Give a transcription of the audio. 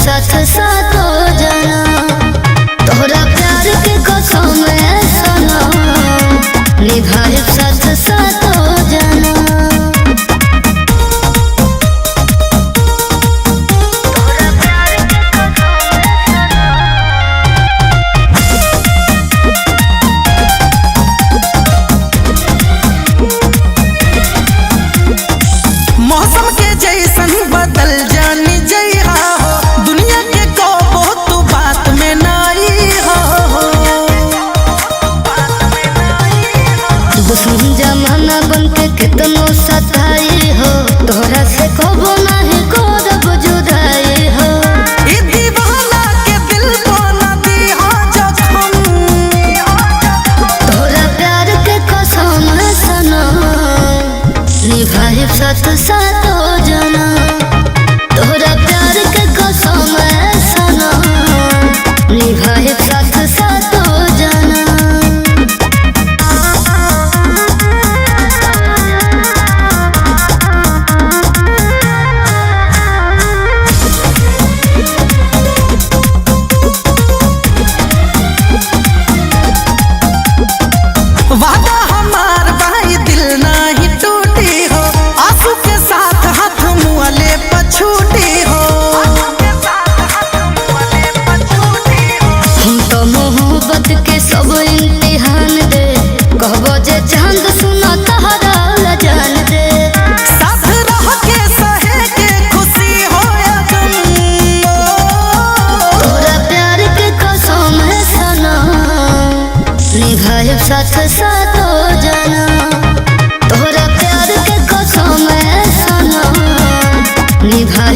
साथ सातो जना तोहरा प्यार के कसम सनम निभाए साथ सातो जना। मौसम के जैसन बदल जानी जइहा हो, दुनिया के को तू बात में नाई हो। दुश्मन जमाना बन के कितनो सताई हो, तोहरा से कबो नहीं करब जुदाई हो। ई दीवाना के दिल को न दीहा जख्म, तोहरा प्यार के कसम सनम निभाए साथ सातो जना तोहरा प्यार के कसम सनम निभाए साथ सातो जना। वादा हमार भाई दिल नहीं टूटी हो, आंसू के साथ हाथ मुआले पछूटी हो। हम तो मोहब्बत के सब इम्तिहान दे कहबो जे चांद सुना तहरा जान दे। साथ रह के सहे के खुशी हो या गम, तोहरा प्यार के कसम सनम निभाए साथ सातो जना तोहरा प्यार के कसम सनम निभाए